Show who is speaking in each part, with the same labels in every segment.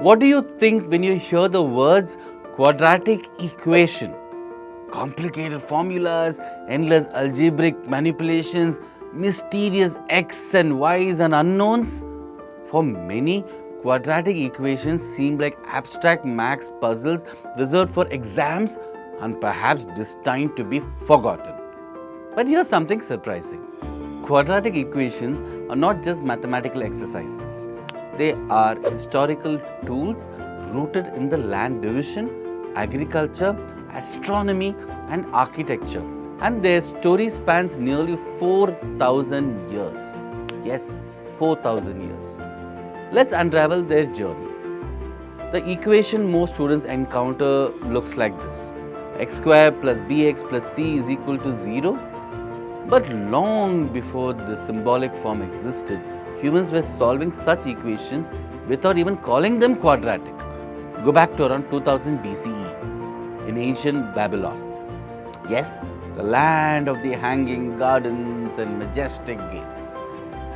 Speaker 1: What do you think when you hear the words quadratic equation? Complicated formulas, endless algebraic manipulations, mysterious x and y's and unknowns? For many, quadratic equations seem like abstract maths puzzles reserved for exams and perhaps destined to be forgotten. But here's something surprising. Quadratic equations are not just mathematical exercises. They are historical tools rooted in the land division, agriculture, astronomy, and architecture. And their story spans nearly 4,000 years. Yes, 4,000 years. Let's unravel their journey. The equation most students encounter looks like this: x squared plus bx plus c is equal to 0. But long before this symbolic form existed, humans were solving such equations without even calling them quadratic. Go back to around 2000 BCE in ancient Babylon. Yes, the land of the hanging gardens and majestic gates.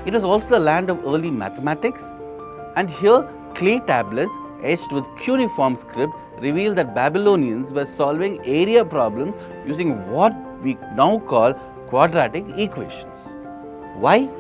Speaker 1: It was also the land of early mathematics. And here, clay tablets etched with cuneiform script reveal that Babylonians were solving area problems using what we now call quadratic equations. Why?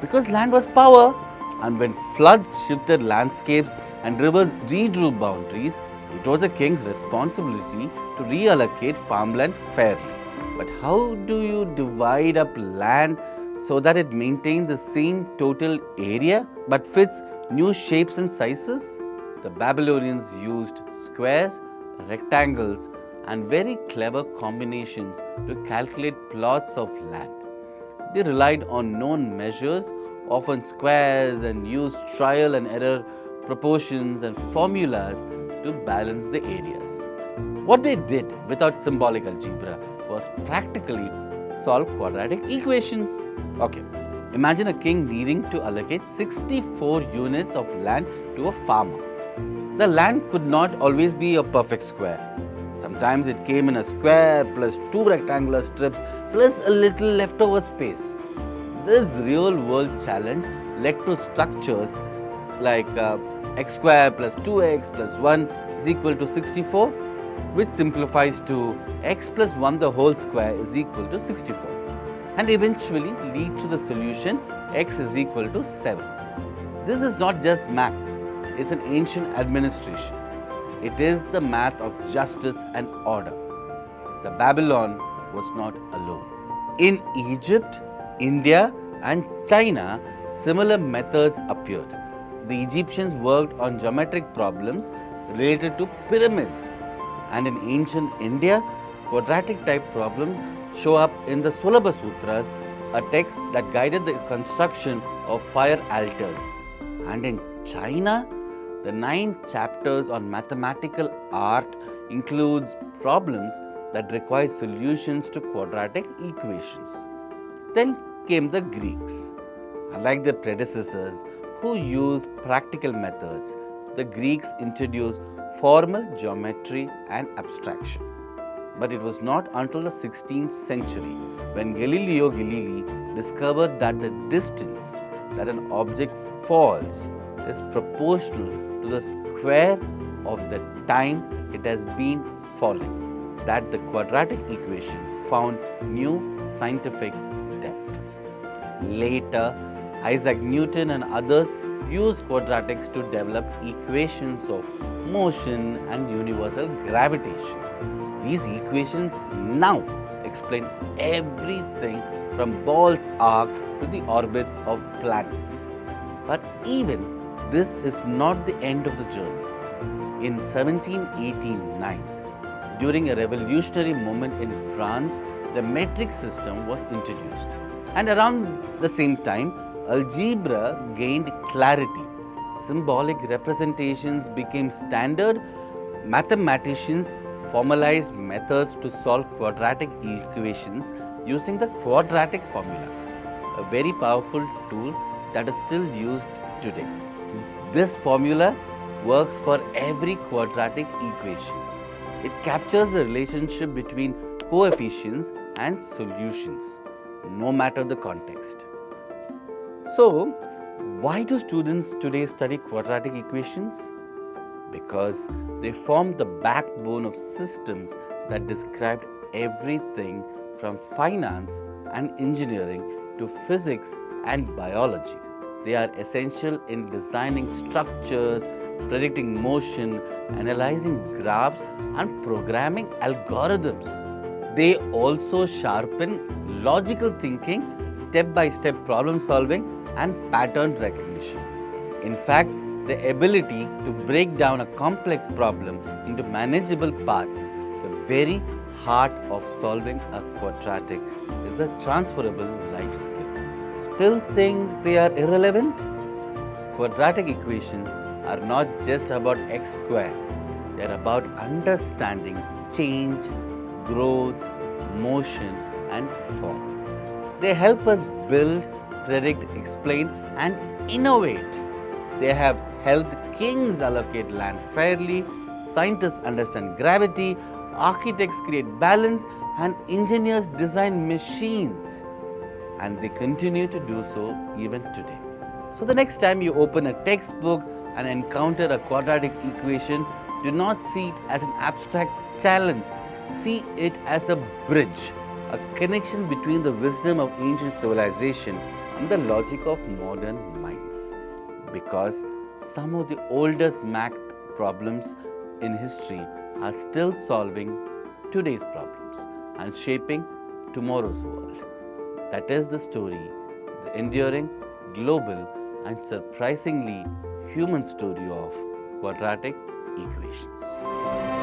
Speaker 1: Because land was power, and when floods shifted landscapes and rivers redrew boundaries, it was a king's responsibility to reallocate farmland fairly. But how do you divide up land so that it maintains the same total area but fits new shapes and sizes? The Babylonians used squares, rectangles, and very clever combinations to calculate plots of land. They relied on known measures, often squares, and used trial and error proportions and formulas to balance the areas. What they did without symbolic algebra was practically solve quadratic equations. Okay, imagine a king needing to allocate 64 units of land to a farmer. The land could not always be a perfect square. Sometimes it came in a square plus 2 rectangular strips plus a little leftover space. This real world challenge led to structures like x square plus 2x plus 1 is equal to 64, which simplifies to x plus 1 the whole square is equal to 64, and eventually lead to the solution x is equal to 7. This is not just math, it's an ancient administration. It is the math of justice and order. The Babylon was not alone. In Egypt, India, and China, similar methods appeared. The Egyptians worked on geometric problems related to pyramids, and in ancient India, quadratic type problems show up in the Sulabha Sutras, a text that guided the construction of fire altars. And in China, the 9 chapters on mathematical art includes problems that require solutions to quadratic equations. Then came the Greeks. Unlike their predecessors who used practical methods, the Greeks introduced formal geometry and abstraction. But it was not until the 16th century when Galileo Galilei discovered that the distance that an object falls is proportional to the square of the time it has been falling, that the quadratic equation found new scientific depth. Later, Isaac Newton and others used quadratics to develop equations of motion and universal gravitation. These equations now explain everything from Ball's arc to the orbits of planets. But even this is not the end of the journey. In 1789, during a revolutionary moment in France, the metric system was introduced. And around the same time, algebra gained clarity. Symbolic representations became standard. Mathematicians formalized methods to solve quadratic equations using the quadratic formula, a very powerful tool that is still used today. This formula works for every quadratic equation. It captures the relationship between coefficients and solutions, no matter the context. So, why do students today study quadratic equations? because they formed the backbone of systems that described everything from finance and engineering to physics and biology. They are essential in designing structures, predicting motion, analyzing graphs, and programming algorithms. They also sharpen logical thinking, step by step problem solving, and pattern recognition. In fact, the ability to break down a complex problem into manageable parts, the very heart of solving a quadratic, is a transferable life skill. Still think they are irrelevant? Quadratic equations are not just about x squared, they are about understanding change, growth, motion, and form. They help us build, predict, explain, and innovate. They have helped kings allocate land fairly, scientists understand gravity, architects create balance, and engineers design machines. And they continue to do so even today. So, the next time you open a textbook and encounter a quadratic equation, do not see it as an abstract challenge. See it as a bridge, a connection between the wisdom of ancient civilization and the logic of modern minds. Because some of the oldest math problems in history are still solving today's problems and shaping tomorrow's world. That is the story, the enduring, global, and surprisingly human story of quadratic equations.